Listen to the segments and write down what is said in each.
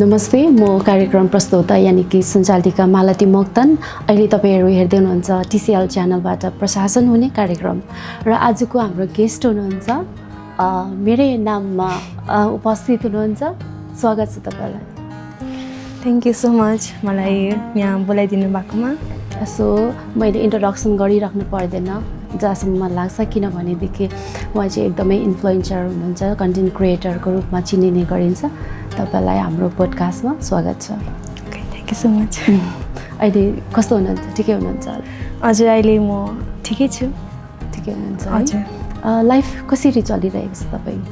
नमस्ते, म कार्यक्रम प्रस्तोता यानि कि सञ्चालिका मालती मोक्तान। अहिले तपाईहरु हेर्दै हुनुहुन्छ TCL च्यानलबाट प्रसारण हुने कार्यक्रम र आजको हाम्रो गेस्ट हुनुहुन्छ मेरै नाममा उपस्थित हुनुहुन्छ। स्वागत छ तपाईलाई। थ्यांक यू सो मच मलाई यहाँ बोलाइदिनु भएकोमा। सो मैले इन्ट्रोडक्सन गरिराख्नु पर्दैन जहाँसम्म मलाई लाग्छ, किनभनेदेखि उहाँ चाहिँ एकदमै इन्फ्लुएन्सर हुनुहुन्छ, कन्टेन्ट क्रिएटरको रूपमा चिनिने गरिन्छ। तपाईलाई हाम्रो पोडकास्टमा स्वागत छ। Thank you so much. अहिले कस्तो हुनुहुन्छ? ठिकै हुनुहुन्छ? हजुर, अहिले म ठिकै छु। ठिकै हुनुहुन्छ? हजुर। लाइफ कसरी चलिरहेको छ तपाईँ?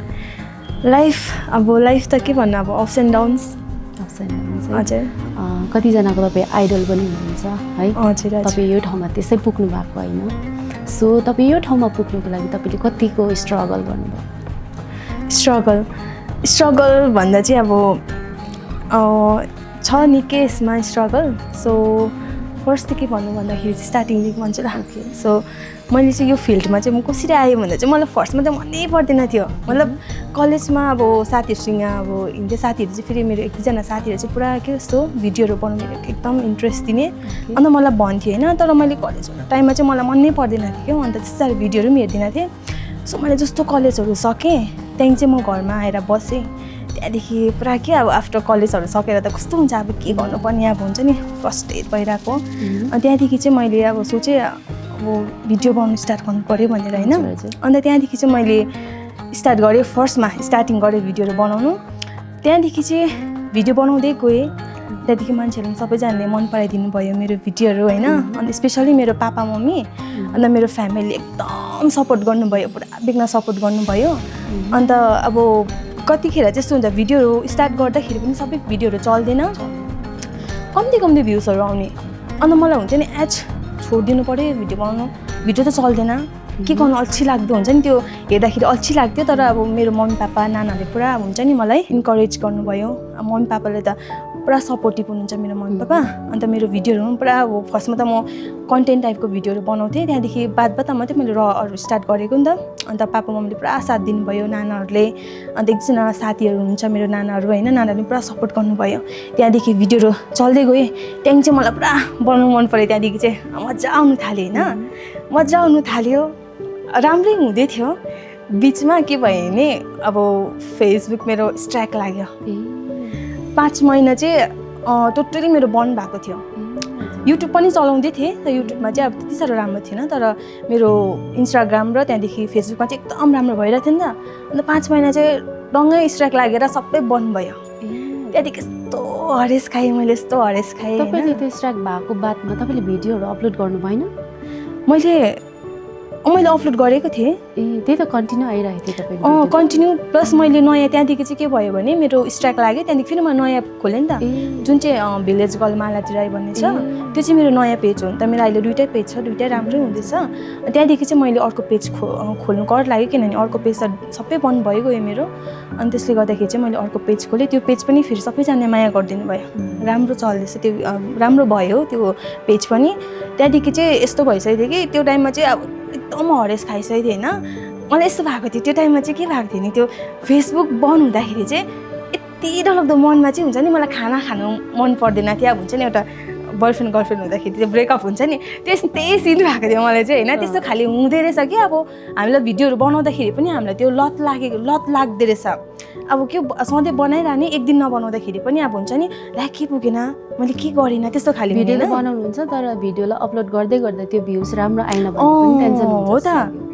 लाइफ त के भन्नु, अब अप्स एन्ड डाउन्स। हजुर। कतिजनाको तपाईँ आइडल पनि हुनुहुन्छ है? हजुर। तपाईँ यो ठाउँमा त्यसै पुग्नु भएको होइन। सो तपाईँ यो ठाउँमा पुग्नुको लागि तपाईँले कतिको स्ट्रगल गर्नुभयो? स्ट्रगल भन्दा चाहिँ अब छ निकै यसमा स्ट्रगल। सो फर्स्ट त के भन्नु भन्दाखेरि चाहिँ स्टार्टिङदेखि भन्छ ल। सो मैले चाहिँ यो फिल्डमा चाहिँ म कसरी आएँ भन्दा चाहिँ मलाई फर्स्टमा चाहिँ मनै पर्दैन थियो। मतलब कलेजमा अब साथीहरूसँग अब हिँड्दै साथीहरू चाहिँ फेरि मेरो एक दुईजना साथीहरू चाहिँ पुरा के जस्तो भिडियोहरू बनाउनु एकदम इन्ट्रेस्ट दिने। अन्त मलाई भन्थ्यो होइन, तर मैले कलेज टाइममा चाहिँ मलाई मनै पर्दैन थियो क्या। अन्त त्यस्तो साह्रो भिडियोहरू पनि हेर्दिनँ थिएँ। सो मैले जस्तो कलेजहरू सकेँ त्यहाँदेखि चाहिँ म घरमा आएर बसेँ। त्यहाँदेखि पुरा के अब आफ्टर कलेजहरू सकेर त कस्तो हुन्छ, अब के गर्नुपर्ने अब हुन्छ नि, फ्रस्ट्रेट भइरहेको। अनि त्यहाँदेखि चाहिँ मैले अब सोचेँ अब भिडियो बनाउनु स्टार्ट गर्नु पऱ्यो भनेर होइन। अन्त त्यहाँदेखि चाहिँ मैले स्टार्ट गरेँ। फर्स्टमा स्टार्टिङ गरेँ भिडियोहरू बनाउनु। त्यहाँदेखि चाहिँ भिडियो बनाउँदै गएँ। त्यहाँदेखि मान्छेहरू सबैजनाले मन पराइदिनु भयो मेरो भिडियोहरू होइन। अन्त स्पेसली मेरो पापा मम्मी अन्त मेरो फ्यामिलीले एकदम सपोर्ट गर्नुभयो, पुरा बिघ्न सपोर्ट गर्नुभयो। अन्त अब कतिखेर चाहिँ यस्तो हुन्छ, भिडियोहरू स्टार्ट गर्दाखेरि पनि सबै भिडियोहरू चल्दैन, कम्ती भ्युजहरू आउने। अन्त मलाई हुन्छ नि छोडिदिनु पऱ्यो भिडियो बनाउनु, भिडियो त चल्दैन, के गर्नु अल्छी लाग्दो हुन्छ नि, त्यो हेर्दाखेरि अल्छी लाग्थ्यो। तर अब मेरो मम्मी पापा नानाहरूले पुरा हुन्छ नि मलाई इन्करेज गर्नुभयो। मम्मी पापाले त पुरा सपोर्टिभ हुनुहुन्छ मेरो मम्मी पापा। अन्त मेरो भिडियोहरू पनि पुरा अब फर्स्टमा त म कन्टेन्ट टाइपको भिडियोहरू बनाउँथेँ, त्यहाँदेखि बादमा मात्रै मैले रहरू स्टार्ट गरेको नि त। अन्त पापा मम्मीले पुरा साथ दिनुभयो नानाहरूले। अन्त एकजना साथीहरू हुनुहुन्छ मेरो नानाहरू होइन, नानाहरूले पुरा सपोर्ट गर्नुभयो। त्यहाँदेखि भिडियोहरू चल्दै गएँ। त्यहाँदेखि चाहिँ मलाई पुरा बनाउनु मन पऱ्यो। त्यहाँदेखि चाहिँ मजा आउनु थाल्यो होइन, मजा आउनु थाल्यो, राम्रै हुँदै थियो। बिचमा के भयो भने अब फेसबुक मेरो स्ट्राइक लाग्यो। 5 महिना चाहिँ टोटली मेरो बन्द भएको थियो। युट्युब पनि चलाउँदै थिएँ, तर युट्युबमा चाहिँ अब त्यति साह्रो राम्रो थिएन। तर मेरो इन्स्टाग्राम र त्यहाँदेखि फेसबुकमा चाहिँ एकदम राम्रो भइरहेको थियो नि त। अन्त 5 महिना चाहिँ डङ्गै स्ट्राइक लागेर सबै बन्द भयो। त्यहाँदेखि यस्तो हरेस खाएँ मैले, यस्तो हरेस खाएँ। तपाईँले त्यो स्ट्राइक भएको बादमा तपाईँले भिडियोहरू अपलोड गर्नु भएन? मैले अपलोड गरेको थिएँ। त्यही त कन्टिन्यू आइरहेको थियो तपाईँको? कन्टिन्यू। प्लस मैले नयाँ त्यहाँदेखि चाहिँ के भयो भने मेरो स्ट्राइक लाग्यो। त्यहाँदेखि फेरि म नयाँ खोलेँ नि त, जुन चाहिँ भिलेज गर्ल मालती राई भन्ने छ, त्यो चाहिँ मेरो नयाँ पेज हो नि त। मेरो अहिले 2टै पेज छ, 2टै राम्रै हुँदैछ। त्यहाँदेखि चाहिँ मैले अर्को पेज खोल्नु कर लाग्यो, किनभने अर्को पेज त सबै बन्द भइगयो मेरो। अनि त्यसले गर्दाखेरि चाहिँ मैले अर्को पेज खोलेँ। त्यो पेज पनि फेरि सबैजना माया गरिदिनु भयो, राम्रो चल्दैछ त्यो, राम्रो भयो त्यो पेज पनि। त्यहाँदेखि चाहिँ यस्तो भइसकेको थियो कि त्यो टाइममा चाहिँ अब एकदम हरेस खाइसकेको थियो होइन। मलाई यस्तो भएको थियो त्यो टाइममा चाहिँ, के भएको थियो नि, त्यो फेसबुक बन्द हुँदाखेरि चाहिँ यति डरलाग्दो मनमा चाहिँ हुन्छ नि, मलाई खाना खानु मन पर्दैन थियो। अब हुन्छ नि एउटा बोयफ्रेन्ड गर्लफ्रेन्ड हुँदाखेरि त्यो ब्रेकअप हुन्छ नि, त्यही सिन भएको थियो मलाई चाहिँ होइन। त्यस्तो खालि हुँदै रहेछ कि अब हामीलाई भिडियोहरू बनाउँदाखेरि पनि हामीलाई त्यो लत लाग्दो रहेछ। अब के सधैँ बनाइरहने, एक दिन नबनाउँदाखेरि पनि अब हुन्छ नि, ला के पुगेन, मैले के गरिनँ, त्यस्तो खालि भिडियो बनाउनुहुन्छ। तर भिडियोलाई अपलोड गर्दै गर्दा त्यो भ्युज राम्रो आएन भने पनि टेन्सन हुन्छ। हो त,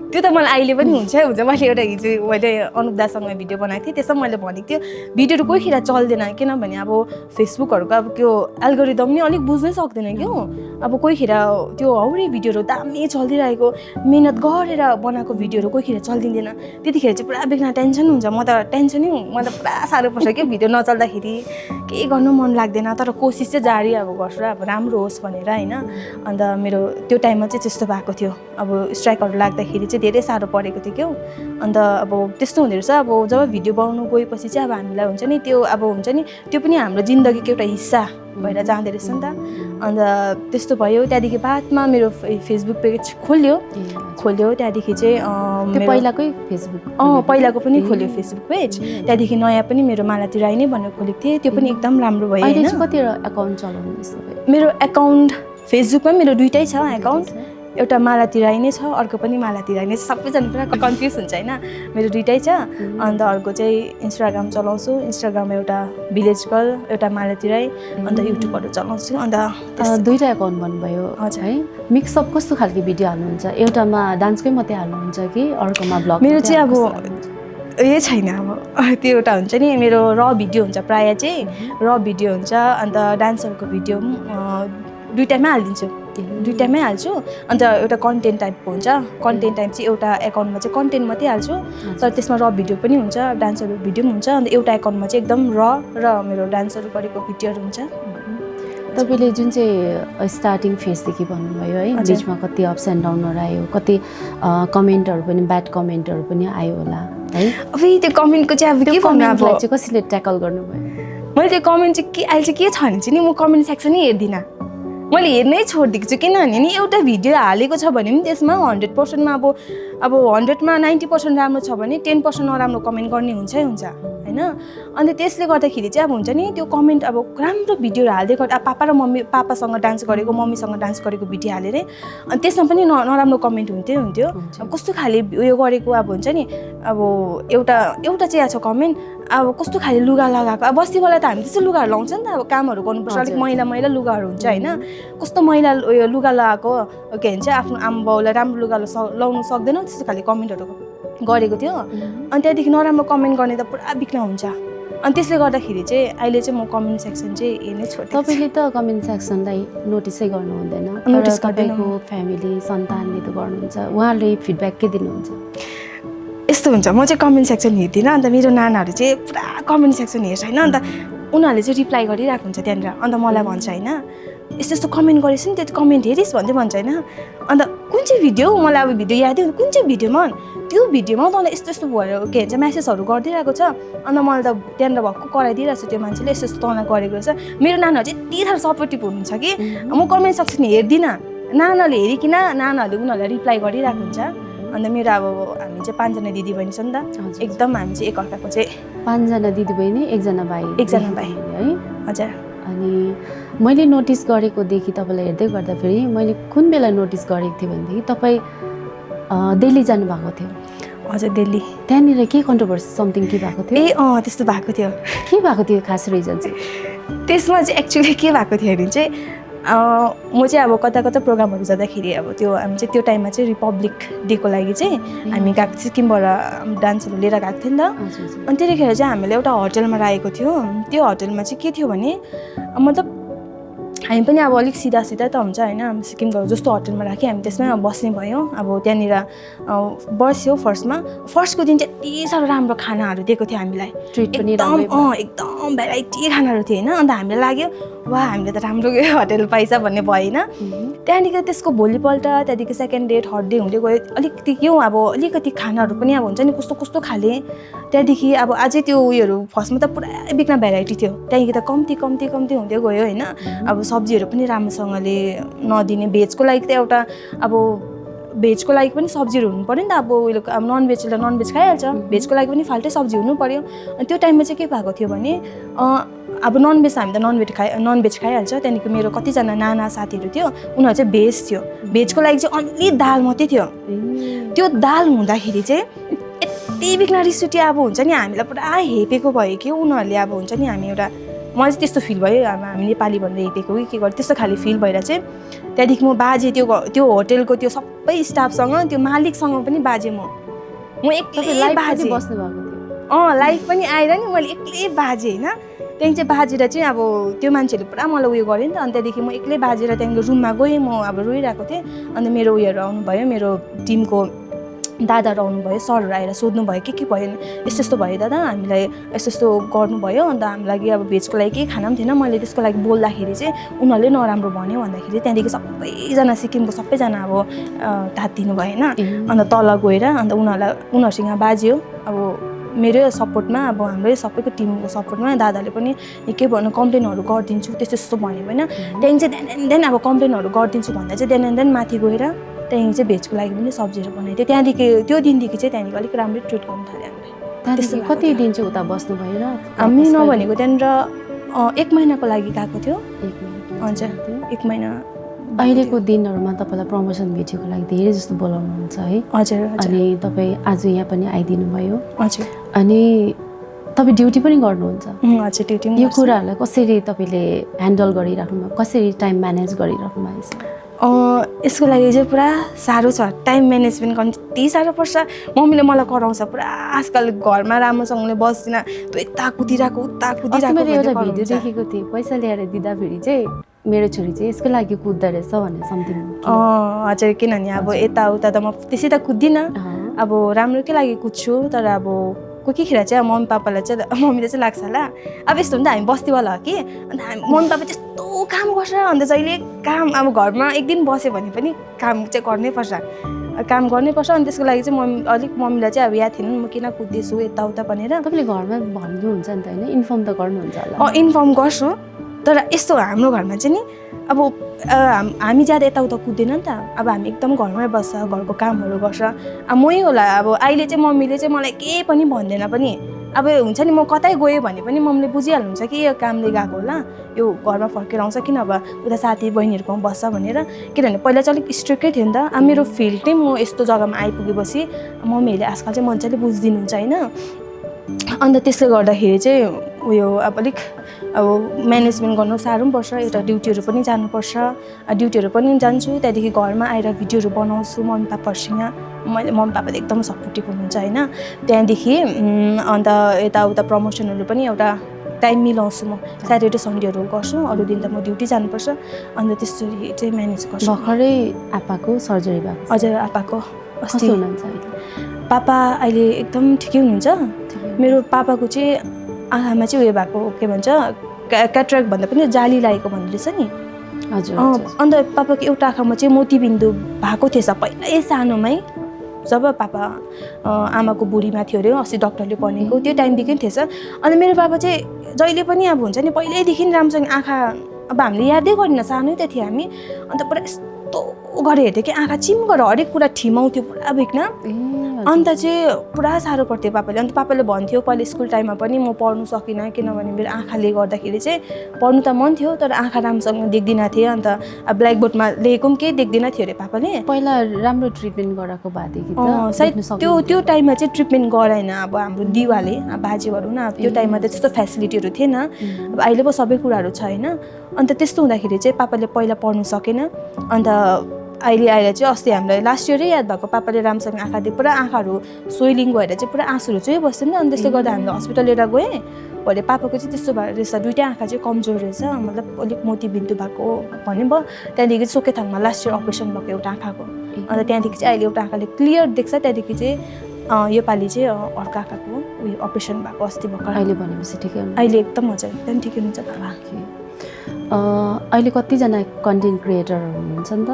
त्यो त मलाई अहिले पनि हुन्छ। मैले एउटा हिजो मैले अनुपदासँग भिडियो बनाएको थिएँ, त्यसमा मैले भनेको थिएँ भिडियोहरू कोहीखेर चल्दैन, किनभने अब फेसबुकहरूको अब त्यो एल्गोरिदम नि अलिक बुझ्नै सक्दैन क्या। अब कोहीखेर त्यो हौरी भिडियोहरू दामी चलिरहेको, मिहिनेत गरेर बनाएको भिडियोहरू कोहीखेर चलिदिँदैन। त्यतिखेर चाहिँ पुरा बिघ्न टेन्सन हुन्छ। म त टेन्सनै हुँ, म त पुरा साह्रो पर्छ क्या भिडियो नचल्दाखेरि, केही गर्नु मन लाग्दैन। तर कोसिस चाहिँ जारी अब गर्छु, अब राम्रो होस् भनेर होइन। अन्त मेरो त्यो टाइममा चाहिँ त्यस्तो भएको थियो। अब स्ट्राइकहरू लाग्दाखेरि चाहिँ धेरै साह्रो परेको थियो क्या। अन्त अब त्यस्तो हुँदो रहेछ। अब जब भिडियो बनाउनु गएपछि चाहिँ अब हामीलाई हुन्छ नि, त्यो अब हुन्छ नि, त्यो पनि हाम्रो जिन्दगीको एउटा हिस्सा भएर जाँदो रहेछ नि त। अन्त त्यस्तो भयो। त्यहाँदेखि बादमा मेरो फेसबुक पेज खोल्यो। त्यहाँदेखि चाहिँ पहिलाकै फेसबुक पहिलाको पनि खोल्यो फेसबुक पेज। त्यहाँदेखि नयाँ पनि मेरो मालती राई नै भनेर खोलेको थिएँ, त्यो पनि एकदम राम्रो भयो। अहिले चाहिँ कति एकाउन्ट चलाउनुहुन्छ? मेरो एकाउन्ट फेसबुकमा मेरो दुइटै छ एकाउन्ट, एउटा मालती राई नै छ, अर्को पनि मालती राई नै छ। सबैजना पुरा कन्फ्युज हुन्छ होइन, मेरो दुइटै छ। अन्त अर्को चाहिँ इन्स्टाग्राम चलाउँछु, इन्स्टाग्राममा एउटा भिलेज गर्ल, एउटा मालती राई, अन्त युट्युबहरू चलाउँछु। अन्त दुईवटा एकाउन्ट भन्नुभयो है। मिक्सअप कस्तो खालको भिडियो हाल्नुहुन्छ? एउटामा डान्सकै मात्रै हाल्नुहुन्छ कि अर्कोमा ब्लग? मेरो चाहिँ अब यही छैन, अब त्यो एउटा हुन्छ नि, मेरो र भिडियो हुन्छ प्रायः चाहिँ, र भिडियो हुन्छ। अन्त डान्सरको भिडियो दुइटामै हालिदिन्छु, दुइटामै हाल्छु। अन्त एउटा कन्टेन्ट टाइपको हुन्छ, कन्टेन्ट टाइप चाहिँ एउटा एकाउन्टमा चाहिँ कन्टेन्ट मात्रै हाल्छु, तर त्यसमा र भिडियो पनि हुन्छ, डान्सरको भिडियो पनि हुन्छ। अन्त एउटा एकाउन्टमा चाहिँ एकदम र मेरो डान्सहरू गरेको भिडियोहरू हुन्छ। तपाईँले जुन चाहिँ स्टार्टिङ फेजदेखि भन्नुभयो है, बिचमा कति अप्स एन्ड डाउनहरू आयो, कति कमेन्टहरू पनि, ब्याड कमेन्टहरू पनि आयो होला है। अब त्यो कमेन्टको चाहिँ अब के भन्नु, अब चाहिँ कसरी ट्याकल गर्नुभयो? मैले त्यो कमेन्ट चाहिँ के अहिले चाहिँ के छ भने चाहिँ नि, म कमेन्ट सेक्सनै हेर्दिनँ, मैले हेर्नै छोडिदिएको छु। किनभने नि एउटा भिडियो हालेको छ भने पनि त्यसमा 100%मा अब 100मा 90% राम्रो छ भने 10% नराम्रो कमेन्ट गर्ने हुन्छै हुन्छ होइन। अन्त त्यसले गर्दाखेरि चाहिँ अब हुन्छ नि, त्यो कमेन्ट अब राम्रो भिडियोहरू हाल्दै गर्दा पापा र मम्मी, पापासँग डान्स गरेको, मम्मीसँग डान्स गरेको भिडियो हालेर, अनि त्यसमा पनि नराम्रो कमेन्ट हुन्थ्यो। अब कस्तो खाले उयो गरेको, अब हुन्छ नि, अब एउटा चाहिँ छ कमेन्ट, अब कस्तो खाले लुगा लगाएको। अब बस्तीवाला त हामी त्यस्तो लुगाहरू लाउँछ नि त, अब कामहरू गर्नुपर्छ, अलिक मैला लुगाहरू हुन्छ होइन। कस्तो मैला उयो लुगा लगाएको के भन्छ, आफ्नो आमा बाउलाई राम्रो लुगा लाउनु सक्दैन, त्यस्तो खाले कमेन्टहरू गरेको थियो। अनि त्यहाँदेखि नराम्रो कमेन्ट गर्ने त पुरा बिक्न हुन्छ। अनि त्यसले गर्दाखेरि चाहिँ अहिले चाहिँ म कमेन्ट सेक्सन चाहिँ हेर्नै छोड्छु। तपाईँले त कमेन्ट सेक्सनलाई नोटिसै गर्नु हुँदैन, नोटिस तपाईँको फ्यामिली सन्तानले त गर्नुहुन्छ, उहाँहरूले फिडब्याक के दिनुहुन्छ? यस्तो हुन्छ, म चाहिँ कमेन्ट सेक्सन हेर्दिनँ, अन्त मेरो नानाहरू चाहिँ पुरा कमेन्ट सेक्सन हेर्छ होइन। अन्त उनीहरूले चाहिँ रिप्लाई गरिरहेको हुन्छ त्यहाँनिर, अन्त मलाई भन्छ होइन, यस्तो कमेन्ट गरेछ नि, त्यो कमेन्ट हेरिस् भन्दै भन्छ होइन। अन्त कुन चाहिँ भिडियो, मलाई अब भिडियो यादै हुन्छ, कुन चाहिँ भिडियोमा, त्यो भिडियोमा तँलाई यस्तो भएर के भन्छ म्यासेजहरू गरिदिरहेको छ। अन्त मलाई त त्यहाँनिर भक्कु कराइदिइरहेको छ त्यो मान्छेले, यस्तो तँलाई गरेको रहेछ। मेरो नानाहरू चाहिँ यति साह्रो सपोर्टिभ हुनुहुन्छ कि म कमेन्ट सेक्सन हेर्दिनँ, नानाले हेरिकन नानाहरूले उनीहरूलाई रिप्लाई गरिरहेको हुन्छ। अन्त मेरो अब हामी चाहिँ 5 जना दिदी बहिनी छ नि त, एकदम हामी चाहिँ एकअर्काको चाहिँ 5 जना दिदी बहिनी, 1 जना भाइ है। हजुर। अनि मैले नोटिस गरेकोदेखि तपाईँलाई हेर्दै गर्दाखेरि मैले कुन बेला नोटिस गरेको थिएँ भनेदेखि तपाईँ दिल्ली जानुभएको थियो। हजुर, दिल्ली। त्यहाँनिर के कन्ट्रोभर्सी समथिङ के भएको थियो? त्यस्तो भएको थियो। के भएको थियो खास रिजन चाहिँ? त्यसमा चाहिँ एक्चुअली के भएको थियो भने चाहिँ म चाहिँ अब कता प्रोग्रामहरू जाँदाखेरि अब त्यो हामी चाहिँ त्यो टाइममा चाहिँ रिपब्लिक डेको लागि चाहिँ हामी गएको सिक्किमबाट डान्सहरू लिएर गएको थियो नि त। अनि त्यतिखेर चाहिँ हामीले एउटा होटलमा राखेको थियो। त्यो होटलमा चाहिँ के थियो भने मतलब हामी पनि अब अलिक सिधा त हुन्छ होइन, सिक्किमको जस्तो होटलमा राख्यो हामी त्यसमै बस्ने भयो। अब त्यहाँनिर बस्यो। फर्स्टको दिन चाहिँ यति साह्रो राम्रो खानाहरू दिएको थियो हामीलाई, ट्रिट पनि एकदम भेराइटी खानाहरू थियो होइन। अन्त हामीलाई लाग्यो वा हामीले त राम्रो होटल पाइछ भन्ने भयो होइन। त्यहाँदेखि त्यसको भोलिपल्ट त्यहाँदेखि सेकेन्ड डे थर्ड डे हुँदै गयो, अलिकति के हो अब अलिकति खानाहरू पनि अब हुन्छ नि कस्तो खाले। त्यहाँदेखि अब अझै त्यो उयोहरू फर्स्टमा त पुरा बिक्न भेराइटी थियो, त्यहाँदेखि त कम्ती हुँदै गयो होइन। अब सब्जीहरू पनि राम्रोसँगले नदिने, भेजको लागि त एउटा अब भेजको लागि पनि सब्जीहरू हुनु पऱ्यो नि त। अब उयो अब ननभेजले ननभेज खाइहाल्छ, भेजको लागि पनि फाल्टै सब्जी हुनु पऱ्यो। अनि त्यो टाइममा चाहिँ के भएको थियो भने अब ननभेज हामी त ननभेज खाइहाल्छ। त्यहाँदेखि मेरो कतिजना नाना साथीहरू थियो, उनीहरू चाहिँ भेज थियो। भेजको लागि चाहिँ अलि दाल मात्रै थियो। त्यो दाल हुँदाखेरि चाहिँ यति बिघ्न रिस उठ्यो। अब हुन्छ नि हामीलाई पुरा हेपेको भयो कि उनीहरूले, अब हुन्छ नि हामी एउटा, मलाई चाहिँ त्यस्तो फिल भयो हामी नेपाली भनेर हेपेको कि के गर्यो त्यस्तो खाले फिल भएर चाहिँ त्यहाँदेखि म बाजेँ त्यो होटेलको त्यो सबै स्टाफसँग, त्यो मालिकसँग पनि बाजेँ म एक्लै बाजेँ। बस्नु भएको थियो? लाइफ पनि आएर नि मैले एक्लै बाजेँ होइन। त्यहाँदेखि चाहिँ बाजेर चाहिँ अब त्यो मान्छेले पुरा मलाई उयो गर्यो नि त। अनि त्यहाँदेखि म एक्लै बाजेर त्यहाँदेखि रुममा गएँ, म अब रोइरहेको थिएँ। अन्त मेरो उयोहरू आउनुभयो, मेरो टिमको दादाहरू आउनुभयो, सरहरू आएर सोध्नुभयो के भयो, यस्तो भयो दादा, हामीलाई यस्तो गर्नुभयो। अन्त हाम्रो लागि अब भेजको लागि केही खाना पनि थिएन। मैले त्यसको लागि बोल्दाखेरि चाहिँ उनीहरूले नराम्रो भन्यो भन्दाखेरि त्यहाँदेखि सबैजना सिक्किमको सबैजना अब तात्तिनु भयो होइन। अन्त तल गएर अन्त उनीहरूसँग बाज्यो। अब मेरै सपोर्टमा अब हाम्रै सबैको टिमको सपोर्टमा दादाले पनि के भन्नु कम्प्लेनहरू गरिदिन्छु त्यस्तो त्यस्तो भन्यो होइन। त्यहाँदेखि चाहिँ देन अब कम्प्लेनहरू गरिदिन्छु भन्दा चाहिँ देन माथि गएर त्यहाँदेखि चाहिँ भेजको लागि पनि सब्जीहरू बनाइदियो। त्यहाँदेखि त्यो दिनदेखि चाहिँ त्यहाँदेखि अलिक राम्रै ट्रिट गर्नु थाल्यो हामीले। त्यहाँदेखि कति दिन चाहिँ उता बस्नु भयो र हामी नभनेको त्यहाँनिर 1 महिनाको लागि गएको थियो। 1 महिना हजुर 1 महिना। अहिलेको दिनहरूमा तपाईँलाई प्रमोसन भिडियोको लागि धेरै जस्तो बोलाउनुहुन्छ है? हजुर अनि तपाईँ आज यहाँ पनि आइदिनु भयो। हजुर। अनि तपाईँ ड्युटी पनि गर्नुहुन्छ? हजुर ड्युटी। यो कुराहरूलाई कसरी तपाईँले ह्यान्डल गरिराख्नु भयो, कसरी टाइम म्यानेज गरिराख्नु भएको छ? यसको लागि चाहिँ पुरा साह्रो छ, टाइम म्यानेजमेन्ट गर्नु यति साह्रो पर्छ। मम्मीले मलाई कराउँछ पुरा, आजकल घरमा राम्रोसँगले बस्दिनँ, तँ यता कुदिरहेको उता कुदिरहेको। मैले एउटा भिडियो देखेको थिएँ, पैसा ल्याएर दिँदाखेरि चाहिँ मेरो छोरी चाहिँ यसको लागि कुद्दो रहेछ भनेर समथिङ। हजुर, किनभने अब यताउता त म त्यसै त कुद्दिनँ, अब राम्रोकै लागि कुद्छु। तर अब कोहीखेर चाहिँ मम्मी पापालाई चाहिँ मम्मीले चाहिँ लाग्छ होला अब यस्तो हुन्छ हामी बस्तीवाला हो कि, अन्त हामी मम्मी पापा त्यस्तो काम गर्छ, अन्त जहिले काम अब घरमा एक दिन बस्यो भने पनि काम चाहिँ गर्नै पर्छ, काम गर्नै पर्छ। अनि त्यसको लागि चाहिँ मम्मीलाई चाहिँ अब याद थिएन म किन कुद्दैछु यताउता भनेर। तपाईँले घरमा भन्नुहुन्छ नि त होइन, इन्फर्म त गर्नुहुन्छ होला? इन्फर्म गर्छु, तर यस्तो हाम्रो घरमा चाहिँ नि अब हामी ज्यादा यताउता कुद्दैन नि त, अब हामी एकदम घरमै बस्छ, घरको कामहरू गर्छ। अब मै होला अब अहिले चाहिँ मम्मीले चाहिँ मलाई केही पनि भन्दैन पनि, अब हुन्छ नि म कतै गएँ भने पनि मम्मीले बुझिहाल्नुहुन्छ कि यो कामले गएको होला, यो घरमा फर्केर आउँछ, किन अब उता साथी बहिनीहरूकोमा बस्छ भनेर। किनभने पहिला चाहिँ अलिक स्ट्रिक्टै थियो नि त। अब मेरो फिल्ड चाहिँ म यस्तो जग्गामा आइपुगेपछि मम्मीहरूले आजकल चाहिँ मजाले बुझिदिनुहुन्छ होइन। अन्त त्यसले गर्दाखेरि चाहिँ उयो अब अलिक अब म्यानेजमेन्ट गर्नु साह्रो पनि पर्छ। एउटा ड्युटीहरू पनि जानुपर्छ, ड्युटीहरू पनि जान्छु, त्यहाँदेखि घरमा आएर भिडियोहरू बनाउँछु मम्मी पापाहरूसँग। मम्मी पापाले एकदम सपोर्टिभ हुनुहुन्छ होइन। त्यहाँदेखि अन्त यताउता प्रमोसनहरू पनि एउटा टाइम मिलाउँछु, म स्याटरडे सन्डेहरू गर्छु, अरू दिन त म ड्युटी जानुपर्छ। अन्त त्यसरी चाहिँ म्यानेज गर्छु। भर्खरै आप्पाको सर्जरी भएको? हजुर, आप्पाको अस्ति हुनुहुन्छ अहिले? पापा अहिले एकदम ठिकै हुनुहुन्छ। मेरो पापाको चाहिँ आँखामा चाहिँ उयो भएको के भन्छ क्याट्राक्ट भन्दा पनि जाली लागेको भन्दो रहेछ नि। हजुर। अन्त पापाको एउटा आँखामा चाहिँ मोतीबिन्दु भएको थिएछ पहिल्यै सानोमै, जब पापा आमाको बुढीमा थियो अरे, अस्ति डक्टरले भनेको त्यो टाइमदेखि थिएछ। अनि मेरो पापा चाहिँ जहिले पनि अब हुन्छ नि पहिल्यैदेखि राम्रोसँग आँखा अब हामीले यादै गरिन, सानै त थियो हामी, अन्त पुरा यस्तो गरेर हेर्थ्यो कि आँखा चिम गरेर हरेक कुरा ठिमाउँथ्यो पुरा बेक्न। अन्त चाहिँ पुरा साह्रो पर्थ्यो पापाले। अन्त पापाले भन्थ्यो पहिला स्कुल टाइममा पनि म पढ्नु सकिनँ, किनभने मेरो आँखाले गर्दाखेरि चाहिँ पढ्नु त मन थियो तर आँखा राम्रोसँग देख्दिनँ थिएँ। अन्त अब ब्ल्याकबोर्डमा लेखेको पनि केही देख्दिनँ थियो अरे पापाले। पहिला राम्रो ट्रिटमेन्ट गराएको भएदेखि त सायद त्यो टाइममा चाहिँ ट्रिटमेन्ट गराएन अब हाम्रो दिवाले बाजेहरू न, अब त्यो टाइममा त त्यस्तो फेसिलिटीहरू थिएन। अब अहिले पो सबै कुराहरू छ होइन। अन्त त्यस्तो हुँदाखेरि चाहिँ पापाले पहिला पढ्नु सकेन। अन्त अहिले आएर चाहिँ अस्ति हामीलाई लास्ट इयरै याद भएको, पापाले राम्रोसँग आँखा देख्यो, पुरा आँखाहरू सोइलिङ भएर चाहिँ पुरा आँसुहरू चाहिँ बस्थ्यो नि। अनि त्यसले गर्दा हामीले हस्पिटल लिएर गएँ, भरे पापाको चाहिँ त्यस्तो भएर रहेछ, दुइटै आँखा चाहिँ कमजोर रहेछ, मतलब अलिक मोतीबिन्दु भएको भन्ने भयो। त्यहाँदेखि सोकेथाङमा लास्ट इयर अपरेसन भएको एउटा आँखाको। अन्त त्यहाँदेखि चाहिँ अहिले एउटा आँखाले क्लियर देख्छ, त्यहाँदेखि चाहिँ योपालि चाहिँ अर्को आँखाको उयो अपरेसन भएको अस्ति भर्खर। अहिले भनेपछि ठिकै हुनुहुन्छ? अहिले एकदम हजुर एकदम ठिकै हुनुहुन्छ बाबा। अहिले कतिजना कन्टेन्ट क्रिएटरहरू हुनुहुन्छ नि त,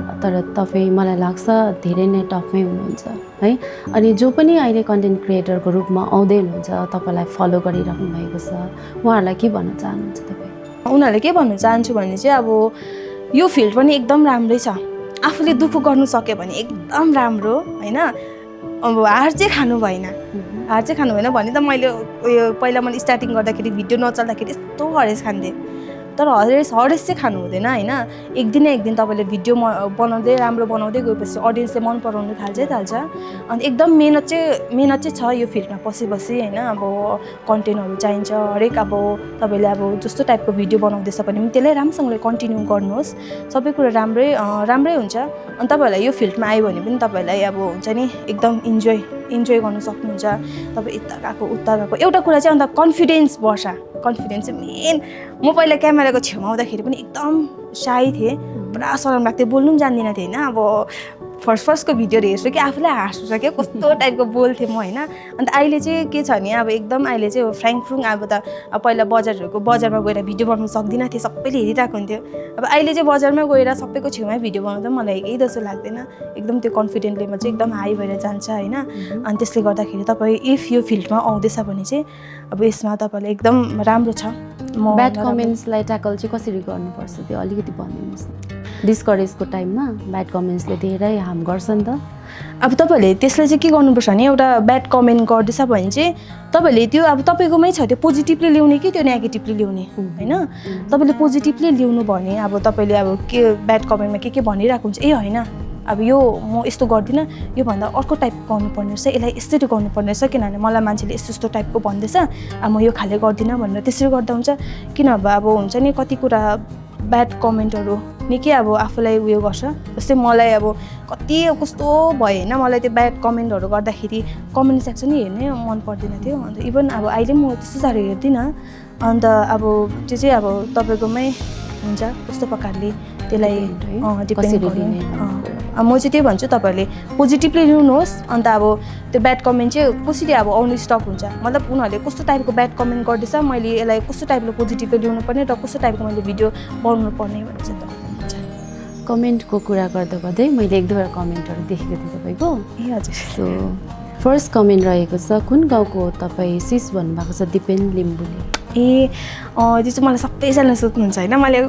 तर तपाईँ मलाई लाग्छ धेरै नै टपमै हुनुहुन्छ है। अनि जो पनि अहिले कन्टेन्ट क्रिएटरको रूपमा आउँदै हुनुहुन्छ, तपाईँलाई फलो गरिराख्नु भएको छ, उहाँहरूलाई के भन्न चाहनुहुन्छ तपाईँ? उनीहरूलाई के भन्न चाहन्छु भने चाहिँ अब यो फिल्ड पनि एकदम राम्रै छ, आफूले दुःख गर्नु सक्यो भने एकदम राम्रो होइन। अब हार चाहिँ खानु भएन, हार चाहिँ खानु भएन भने त मैले उयो पहिला मैले स्टार्टिङ गर्दाखेरि भिडियो नचल्दाखेरि यस्तो हरेस खान्थेँ, तर हरेस चाहिँ खानु हुँदैन होइन। एक दिन तपाईँले भिडियो बनाउँदै राम्रो बनाउँदै गएपछि अडियन्सले मन पराउनु थाल्छ। अनि एकदम मेहनत चाहिँ छ यो फिल्डमा पसेपछि होइन। अब कन्टेन्टहरू चाहिन्छ हरेक, अब तपाईँले अब जस्तो टाइपको भिडियो बनाउँदैछ भने पनि त्यसलाई राम्रोसँगले कन्टिन्यू गर्नुहोस्, सबै कुरा राम्रै हुन्छ। अनि तपाईँहरूलाई यो फिल्डमा आयो भने पनि तपाईँहरूलाई अब हुन्छ नि एकदम इन्जोय गर्नु सक्नुहुन्छ। तपाईँ यता गएको उता गएको, एउटा कुरा चाहिँ अन्त कन्फिडेन्स बढ्छ। कन्फिडेन्स चाहिँ मेन। म पहिला क्यामेराको छेउमा आउँदाखेरि पनि एकदम साई थिएँ, पुरा सरम लाग्थ्यो, बोल्नु पनि जान्दिनँ थिएँ होइन। अब फर्स्टको भिडियोहरू हेर्छु कि आफूलाई हाँस उठ्छ क्या कस्तो टाइपको बोल्थेँ म होइन अन्त अहिले चाहिँ के छ भने अब एकदम अहिले चाहिँ फ्र्याङ्क फ्रुङ अब त अब पहिला बजारमा गएर भिडियो बनाउनु सक्दिनँ थिएँ सबैले हेरिरहेको हुन्थ्यो अब अहिले चाहिँ बजारमा गएर सबैको छेउमै भिडियो बनाउँदा मलाई केही जस्तो लाग्दैन एकदम त्यो कन्फिडेन्ट लेभल चाहिँ एकदम हाई भएर जान्छ होइन अनि त्यसले गर्दाखेरि तपाईँ इफ यो फिल्डमा आउँदैछ भने चाहिँ अब यसमा तपाईँलाई एकदम राम्रो छ म ब्याड कमेन्ट्सलाई ट्याकल चाहिँ कसरी गर्नुपर्छ त्यो अलिकति भनिदिनुहोस् न डिस्करेजको टाइममा ब्याड कमेन्ट्सले धेरै हार्म गर्छ नि त अब तपाईँहरूले त्यसलाई चाहिँ के गर्नुपर्छ भने एउटा ब्याड कमेन्ट गर्दैछ भने चाहिँ तपाईँहरूले त्यो अब तपाईँकोमै छ त्यो पोजिटिभली ल्याउने कि त्यो नेगेटिभली ल्याउने होइन तपाईँले पोजिटिभली ल्याउनु भने अब तपाईँले अब के ब्याड कमेन्टमा के भनिरहेको हुन्छ ए होइन अब यो म यस्तो गर्दिनँ योभन्दा अर्को टाइप गर्नुपर्ने रहेछ यसलाई यसरी गर्नुपर्ने रहेछ किनभने मलाई मान्छेले यस्तो यस्तो टाइपको भन्दैछ अब म यो खाले गर्दिनँ भनेर त्यसरी गर्दा हुन्छ किन अब हुन्छ नि कति कुरा ब्याड कमेन्टहरू निकै अब आफूलाई उयो गर्छ जस्तै मलाई अब कति कस्तो भयो होइन मलाई त्यो ब्याड कमेन्टहरू गर्दाखेरि कमेन्ट सेक्सन हेर्नै मन पर्दैन थियो अन्त इभन अब अहिले म त्यस्तो साह्रो हेर्दिनँ अन्त अब त्यो चाहिँ अब तपाईँकोमै हुन्छ कस्तो प्रकारले त्यसलाई डिपेन्ड गर्ने म चाहिँ त्यही भन्छु तपाईँहरूले पोजिटिभली लिनुहोस् अन्त अब त्यो ब्याड कमेन्ट चाहिँ कसरी अब आउनु स्टप हुन्छ मतलब उनीहरूले कस्तो टाइपको ब्याड कमेन्ट गर्दैछ मैले यसलाई कस्तो टाइपको पोजिटिभली ल्याउनु पर्ने र कस्तो टाइपको मैले भिडियो बनाउनु पर्ने भनेर चाहिँ त कमेन्टको कुरा गर्दै मैले एक दुईवटा कमेन्टहरू देखेको थिएँ तपाईँको ए हजुर सो फर्स्ट कमेन्ट रहेको छ कुन गाउँको तपाईँ सिस भन्नुभएको छ दिपेन लिम्बुले ए त्यो चाहिँ मलाई सबैजना सोध्नुहुन्छ होइन मैले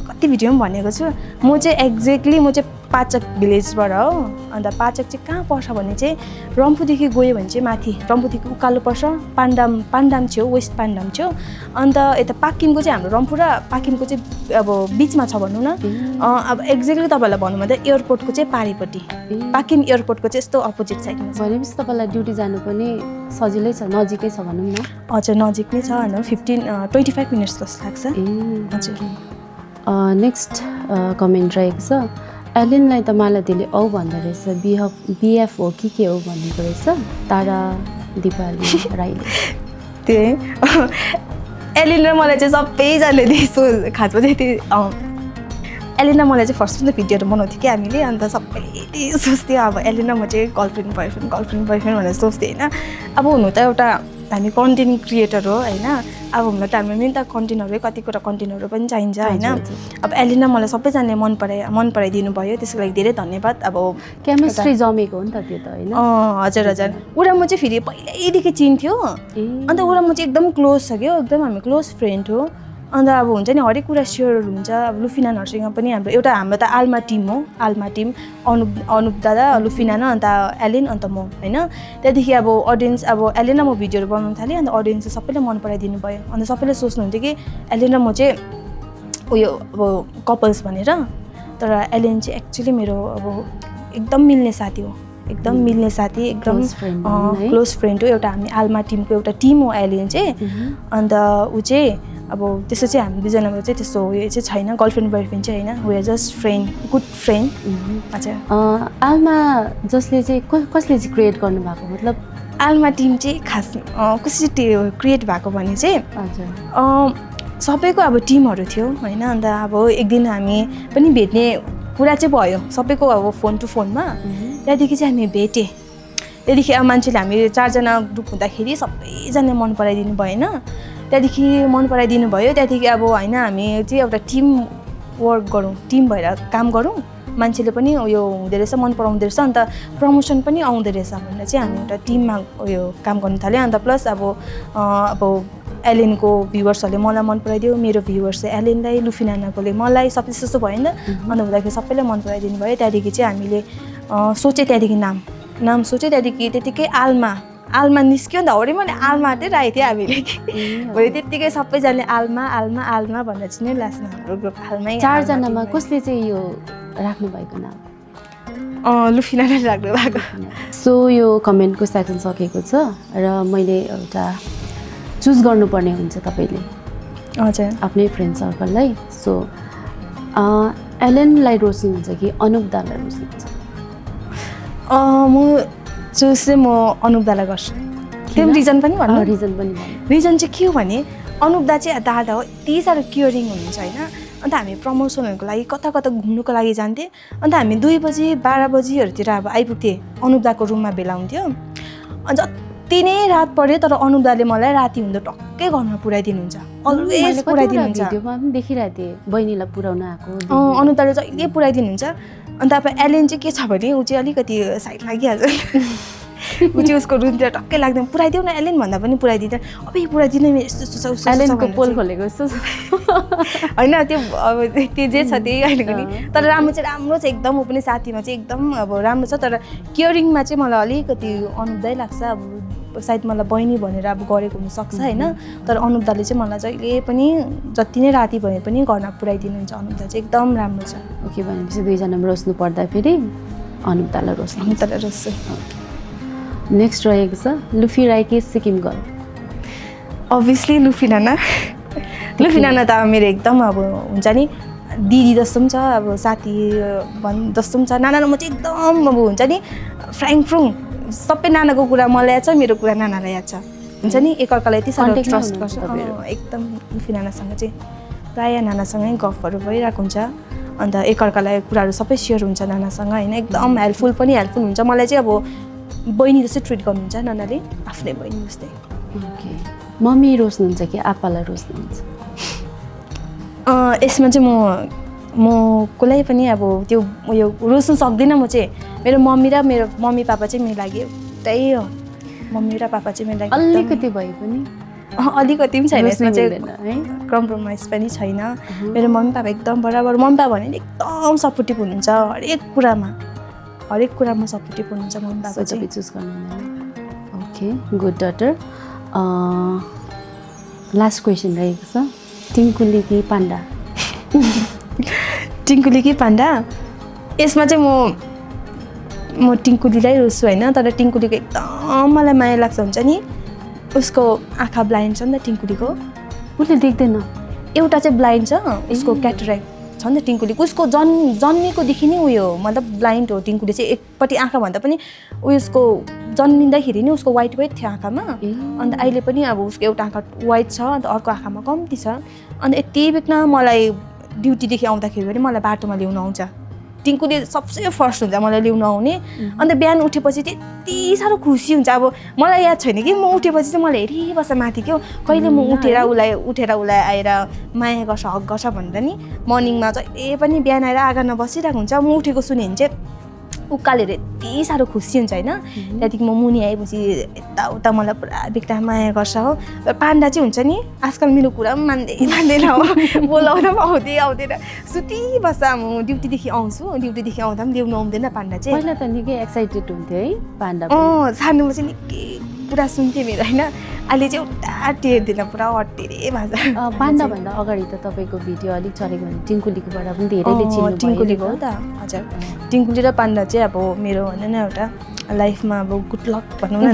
कति भिडियो पनि भनेको छु म चाहिँ एक्ज्याक्टली म चाहिँ पाचक भिलेजबाट हो अन्त पाचक चाहिँ कहाँ पर्छ भने चाहिँ रम्फूदेखि गयो भने चाहिँ माथि रम्फूदेखि उकालो पर्छ पान्डाम छेउ वेस्ट पान्डाम छेउ अन्त यता पाकिमको चाहिँ हाम्रो रम्फू र पाकिमको चाहिँ अब बिचमा छ भनौँ न अब एक्ज्याक्टली तपाईँलाई भन्नु भन्दा एयरपोर्टको चाहिँ पारिपट्टि पाकिम एयरपोर्टको चाहिँ यस्तो अपोजिट साइडमा छ भनेपछि तपाईँलाई ड्युटी जानु पनि सजिलै छ नजिकै छ भनौँ न हजुर नजिक नै छ होइन 25 मिनट्स जस्तो लाग्छ हजुर नेक्स्ट कमेन्ट रहेको छ एलिनलाई त मालतीले औ भन्दो रहेछ बिएफ हो कि के हो भनेको रहेछ तारा दिपाली राईले त्यो एलिन र मलाई चाहिँ सबैजनाले त्यसो खासमा चाहिँ त्यो एलिन र मलाई चाहिँ फर्स्टमा त भिडियोहरू बनाउँथ्यो कि हामीले अन्त सबैले सोच्थ्यो अब एलिन र म चाहिँ गर्लफ्रेन्ड बोयफ्रेन्ड भनेर सोच्थेँ होइन अब हुनु त एउटा हामी कन्टेन्ट क्रिएटर हो होइन अब हुन त हाम्रो मेन त कन्टेन्टहरू कति कुरा कन्टेन्टहरू पनि चाहिन्छ होइन अब एलिन र मलाई सबैजनाले मन पराइदिनु भयो त्यसको लागि धेरै धन्यवाद अब केमिस्ट्री जमेको हो नि त त्यो त होइन हजुर हजुर ऊ र म चाहिँ फेरि पहिल्यैदेखि चिन्थ्यो अन्त ऊ र म चाहिँ एकदम क्लोज छ क्या एकदम हामी क्लोज फ्रेन्ड हो अन्त अब हुन्छ नि हरेक कुरा सेयरहरू हुन्छ अब लुफिनानहरूसँग पनि हाम्रो त आल्मा टिम हो आल्मा टिम अनुप दादा लुफिनाना अन्त एलिन अन्त म होइन त्यहाँदेखि अब अडियन्स अब एलिन र म भिडियोहरू बनाउनु थालेँ अन्त अडियन्स चाहिँ सबैले मन पराइदिनु भयो अन्त सबैले सोच्नुहुन्थ्यो कि एलिन र म चाहिँ उयो अब कपल्स भनेर तर एलिन चाहिँ एक्चुअली मेरो अब एकदम मिल्ने साथी हो एकदम मिल्ने साथी एकदम क्लोज फ्रेन्ड हो एउटा हामी आल्मा टिमको एउटा टिम हो एलिन चाहिँ अन्त ऊ चाहिँ अब त्यस्तो चाहिँ हामी दुईजनामा चाहिँ त्यस्तो उयो चाहिँ छैन गर्लफ्रेन्ड बोयफ्रेन्ड चाहिँ होइन we are just friend good friend हजुर आल्मा जसले चाहिँ कसले चाहिँ क्रिएट गर्नुभएको मतलब आल्मा टिम चाहिँ खास कसरी क्रिएट भएको भने चाहिँ हजुर सबैको अब टिमहरू थियो होइन अन्त अब एक दिन हामी पनि भेट्ने कुरा चाहिँ भयो सबैको अब फोन टु फोनमा त्यहाँदेखि चाहिँ हामी भेटेँ त्यहाँदेखि अब मान्छेले हामी 4जना ग्रुप हुँदाखेरि सबैजनाले मन पराइदिनु भएन त्यहाँदेखि मन पराइदिनु भयो त्यहाँदेखि अब होइन हामी चाहिँ एउटा टिम वर्क गरौँ टिम भएर काम गरौँ मान्छेले पनि उयो हुँदो रहेछ मन पराउँदो रहेछ अन्त प्रमोसन पनि आउँदो रहेछ भनेर चाहिँ हामी एउटा टिममा उयो काम गर्नु थाल्यो अन्त प्लस अब एलिनको भ्युवर्सहरूले मलाई मन पराइदियो मेरो भ्युवर्स चाहिँ एलिनलाई लुफिनानाकोले मलाई सबै त्यस्तो भयो नि त अन्त हुँदाखेरि सबैले मन पराइदिनु भयो त्यहाँदेखि चाहिँ हामीले सोचेँ त्यहाँदेखि नाम सोचेँ त्यहाँदेखि त्यतिकै आल्मा निस्क्यो नि त हौडी मैले आल्मा मात्रै राखेको थिएँ हामीले भोलि त्यत्तिकै सबैजनाले आल्मा भनेर चाहिँ नै लास्टमा हाम्रो ग्रुप आल्मै 4जनामा कसले चाहिँ यो राख्नु भएको नाम लुफिनाले राख्नु भएको सो यो कमेन्टको सेक्सन सकेको छ र मैले एउटा चुज गर्नुपर्ने हुन्छ तपाईँले हजुर आफ्नै फ्रेन्ड सर्कललाई सो एलेनलाई रोज्नुहुन्छ कि अनुप दालाई रोज्नुहुन्छ म चुज चाहिँ म अनुप दालाई गर्छु त्यो रिजन पनि भन्नु रिजन पनि रिजन चाहिँ के हो भने अनुप दा चाहिँ दादा हो यति साह्रो केयरिङ हुनुहुन्छ होइन अन्त हामी प्रमोसनहरूको लागि कता कता घुम्नुको लागि जान्थेँ अन्त हामी 2 बजी 12 बजीहरूतिर अब आइपुग्थेँ अनुपदाको रुममा भेला हुन्थ्यो अनि जति नै रात पऱ्यो तर अनुपदाले मलाई राति हुँदा टक्कै घरमा पुऱ्याइदिनुहुन्छ अलवेज पुऱ्याइदिनुहुन्छ भिडियोमा पनि देखिरहेको थिएँ बहिनीलाई पुऱ्याउन आएको अनुपदाले जहिले पुऱ्याइदिनुहुन्छ अन्त अब एलेन चाहिँ के छ भने ऊ चाहिँ अलिकति साइड लागिहाल्छ ऊ चाहिँ उसको रुमतिर टक्कै लाग्दैन पुऱ्याइदेऊ न एलेन भन्दा पनि पुऱ्याइदिँदैन अब पुऱ्याइदिनु यस्तो यस्तो छ एलेनको पोल खोलेको जस्तो होइन त्यो अब त्यो जे छ त्यही अहिलेको नि तर राम्रो छ एकदम ऊ पनि साथीमा चाहिँ एकदम अब राम्रो छ तर केयरिङमा चाहिँ मलाई अलिकति अनुपदै लाग्छ अब सायद मलाई बहिनी भनेर अब गरेको हुनसक्छ होइन तर अनुपदाले चाहिँ मलाई जहिले पनि जति नै राति भए पनि घरमा पुऱ्याइदिनुहुन्छ अनुपदा चाहिँ एकदम राम्रो छ ओके भनेपछि दुईजनामा रोज्नु पर्दा फेरि अनुपदालाई रोज्छु नेक्स्ट रहेको छ लुफी राईकी सिक्किम गर्ल अभियसली लुफी नाना त अब मेरो एकदम अब हुन्छ नि दिदी जस्तो पनि छ अब साथी जस्तो पनि छ नाना र म चाहिँ एकदम अब हुन्छ नि फ्रुङ सबै नानाको कुरा मलाई याद छ मेरो कुरा नानालाई याद छ हुन्छ नि एकअर्कालाई यति साह्रो ट्रस्ट गर्छ एकदम लुफी नानासँग चाहिँ प्रायः नानासँगै गफहरू भइरहेको हुन्छ अन्त एकअर्कालाई कुराहरू सबै सेयर हुन्छ नानासँग होइन एकदम हेल्पफुल हुन्छ मलाई चाहिँ अब बहिनी जस्तै ट्रिट गर्नुहुन्छ नानाले आफ्नै बहिनी जस्तै ओके मम्मी रोज्नुहुन्छ कि आप्पालाई रोज्नुहुन्छ यसमा चाहिँ म कसलाई पनि अब त्यो उयो रोज्नु सक्दिनँ म चाहिँ मेरो मम्मी पापा चाहिँ मेरो लागि एउटै हो मम्मी र पापा चाहिँ मेरो लागि अलिकति भए पनि अलिकति पनि छैन यसमा चाहिँ कम्प्रोमाइज पनि छैन मेरो मम्मी पापा एकदम बराबर मम्मी पापा भने एकदम सपोर्टिभ हुनुहुन्छ हरेक कुरामा सपोर्टिभ हुनुहुन्छ मम्मी पापा चाहिँ चुज गर्नुहुँदैन okay good daughter last question रहेको छ टिङ्कुली कि पाण्डा टिङ्कुली कि पाण्डा यसमा चाहिँ म टिङ्कुलीलाई रोज्छु होइन तर टिङ्कुलीको एकदम मलाई माया लाग्छ हुन्छ नि उसको आँखा ब्लाइन्ड छ नि त टिङ्कुलीको उसले देख्दैन एउटा चाहिँ ब्लाइन्ड छ उसको क्याटरेक्ट छ नि त टिङ्कुलीको उसको जन्मेकोदेखि नै उयो मतलब ब्लाइन्ड हो टिङ्कुली चाहिँ एकपट्टि आँखा भन्दा पनि उसको जन्मिँदाखेरि नै उसको वाइट थियो आँखामा अन्त अहिले पनि अब उसको एउटा आँखा वाइट छ अन्त अर्को आँखामा कम्ती छ अन्त यति बित्न मलाई ड्युटीदेखि आउँदाखेरि पनि मलाई बाटोमा ल्याउनु आउँछ टिङ्कुले सबसे फर्स्ट हुन्छ मलाई ल्याउनु आउने अन्त बिहान उठेपछि त्यति साह्रो खुसी हुन्छ अब मलाई याद छैन कि म उठेपछि चाहिँ मलाई हेरिबस्छ माथि क्या कहिले म उठेर उसलाई आएर माया गर्छ हक गर्छ भनेर नि मर्निङमा जहिले पनि बिहान आएर आँगनमा बसिरहेको हुन्छ म उठेको सुने भने चाहिँ उकालेर यति साह्रो खुसी हुन्छ होइन त्यहाँदेखि म मुनि आएपछि यताउता मलाई पुरा बिक्टा माया गर्छ हो पाण्डा चाहिँ हुन्छ नि आजकल मेरो कुरा पनि मान्दैन हो बोलाउँदा पनि आउँदैन सुतिबस्छ म ड्युटीदेखि आउँदा पनि ल्याउनु आउँदैन पाण्डा चाहिँ पहिला त निकै एक्साइटेड हुन्थ्यो है पाण्डा सानोमा चाहिँ निकै पुरा सुन्थेँ मेरो होइन अहिले चाहिँ एउटा टेर्दैन पुरा अटेरै भाषा पाण्डाभन्दा अगाडि त तपाईँको भिडियो अलिक चलेको भने टिङ्कुलीकोबाट पनि धेरैले चिन्नु टिङ्कुलीको हो त हजुर टिङ्कुली र पाण्डा चाहिँ अब मेरो भनौँ न एउटा लाइफमा अब गुड लक भनौँ न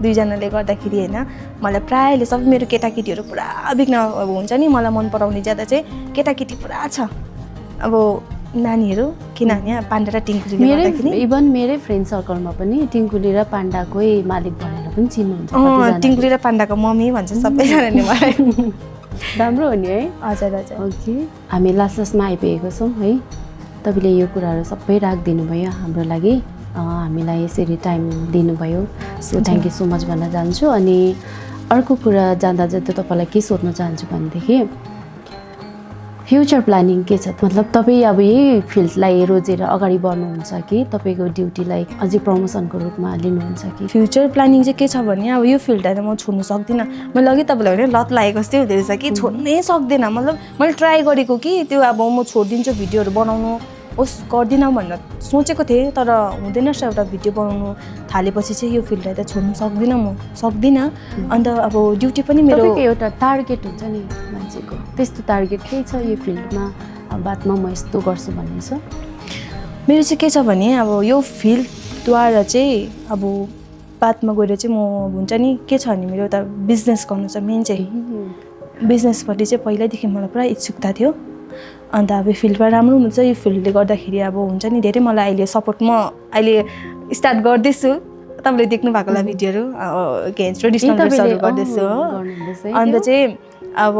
दुईजनाले गर्दाखेरि होइन मलाई प्रायःले सब मेरो केटाकेटीहरू पुरा बिग्न अब हुन्छ नि मलाई मन पराउने ज्यादा चाहिँ केटाकेटी पुरा छ अब नानीहरू किनभने पाण्डा र टिङ्कुलीले गर्दाखेरि इभन मेरै फ्रेन्ड सर्कलमा पनि टिङ्कुली र पाण्डाकै मालिक भनेर पनि चिन्नुहुन्छ टिङ्कुली र पाण्डाको मम्मी भन्छ सबैजनाले मलाई राम्रो हो नि है हजुर ओके हामी लास्टमा आइपुगेको छौँ है तपाईँले यो कुराहरू सबै राखिदिनु भयो हाम्रो लागि हामीलाई यसरी टाइम दिनुभयो so thank you so much भन्न चाहन्छु अनि अर्को कुरा जाँदा जाँदा तपाईँलाई के सोध्न चाहन्छु भनेदेखि फ्युचर प्लानिङ के छ मतलब तपाईँ अब यही फिल्डलाई रोजेर अगाडि बढ्नुहुन्छ कि तपाईँको ड्युटीलाई अझै प्रमोसनको रूपमा लिनुहुन्छ कि फ्युचर प्लानिङ चाहिँ के छ भने अब यो फिल्डलाई म छोड्नु सक्दिनँ मैले अघि तपाईँलाई भने लत लागेको जस्तै हुँदो रहेछ कि छोड्नै सक्दिनँ मतलब मैले ट्राई गरेको कि त्यो अब म छोडिदिन्छु भिडियोहरू बनाउनु होस् गर्दिनँ भनेर सोचेको थिएँ तर हुँदैन रहेछ एउटा भिडियो बनाउनु थालेपछि चाहिँ यो फिल्डलाई त छोड्नु सक्दिनँ अन्त अब ड्युटी पनि मेरो एउटा टार्गेट हुन्छ नि मान्छेको त्यस्तो टार्गेट केही छ यो फिल्डमा बादमा म यस्तो गर्छु भन्ने छ मेरो चाहिँ के छ भने अब यो फिल्डद्वारा चाहिँ अब बादमा गएर चाहिँ म हुन्छ नि के छ भने मेरो एउटा बिजनेस गर्नु छ मेन चाहिँ बिजनेसपट्टि चाहिँ पहिल्यैदेखि मलाई पुरा इच्छुकता थियो अन्त अब यो फिल्डमा राम्रो हुनुहुन्छ यो फिल्डले गर्दाखेरि अब हुन्छ नि धेरै मलाई अहिले सपोर्ट म अहिले स्टार्ट गर्दैछु तपाईँले देख्नु भएको होला भिडियोहरू के ट्रेडिसनल ड्रेसहरू गर्दैछु हो अन्त चाहिँ अब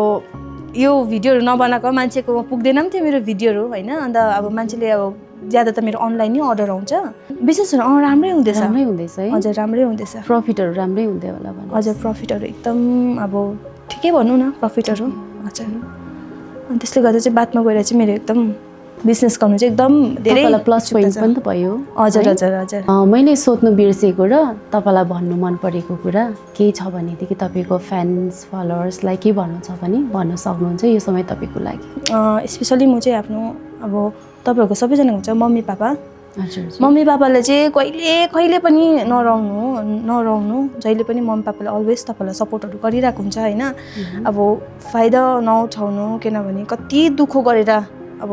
यो भिडियोहरू नबनाएको मान्छेको पुग्दैन पनि थियो मेरो भिडियोहरू होइन अन्त अब मान्छेले अब ज्यादा त मेरो अनलाइन नै अर्डर आउँछ विशेषहरू राम्रै हुँदैछ राम्रै हुँदैछ है हजुर राम्रै हुँदैछ प्रफिटहरू राम्रै हुँदै होला भन्नु हजुर प्रफिटहरू एकदम अब ठिकै भनौँ न प्रफिटहरू हजुर अनि त्यसले गर्दा चाहिँ बादमा गएर चाहिँ मेरो एकदम बिजनेस गर्नु चाहिँ एकदम धेरै प्लस पोइन्ट पनि त भयो हजुर हजुर हजुर मैले सोध्नु बिर्सेको र तपाईँलाई भन्नु मन परेको कुरा केही छ भनेदेखि तपाईँको फ्यान्स फलोवर्सलाई के भन्नु छ भने भन्न सक्नुहुन्छ यो समय तपाईँको लागि स्पेसली म चाहिँ आफ्नो अब तपाईँहरूको सबैजना हुन्छ मम्मी पापा हजुर मम्मी पापालाई चाहिँ कहिले पनि नराउनु जहिले पनि मम्मी पापाले अलवेज तपाईँलाई सपोर्टहरू गरिरहेको हुन्छ होइन अब फाइदा नउठाउनु किनभने कति दुःख गरेर अब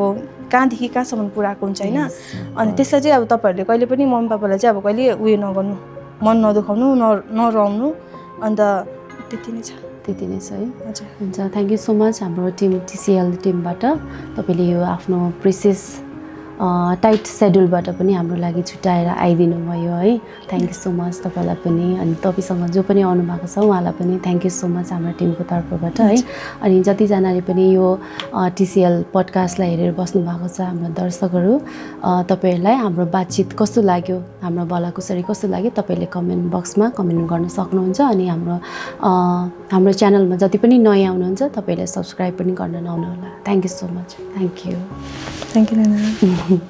कहाँदेखि कहाँसम्म पुऱ्याएको हुन्छ होइन अनि त्यसलाई चाहिँ अब तपाईँहरूले कहिले पनि मम्मी पापालाई चाहिँ अब कहिले उयो नगर्नु मन नदुखाउनु नराउनु अन्त त्यति नै छ है हजुर हुन्छ थ्याङ्क यू सो मच हाम्रो टिम TCL टिमबाट तपाईँले यो आफ्नो प्रेसियस टाइट सेड्युलबाट पनि हाम्रो लागि छुट्याएर आइदिनु भयो है थ्याङ्क यू सो मच तपाईँलाई पनि अनि तपाईँसँग जो पनि आउनु भएको छ उहाँलाई पनि थ्याङ्क यू सो मच हाम्रो टिमको तर्फबाट है अनि जतिजनाले पनि यो TCL पडकास्टलाई हेरेर बस्नु भएको छ हाम्रो दर्शकहरू तपाईँहरूलाई हाम्रो बातचित कस्तो लाग्यो हाम्रो भलाकुसारी कस्तो लाग्यो तपाईँले कमेन्ट बक्समा कमेन्ट गर्न सक्नुहुन्छ अनि हाम्रो च्यानलमा जति पनि नयाँ आउनुहुन्छ तपाईँले सब्सक्राइब पनि गर्न नआउनु होला thank you so much thank you Nana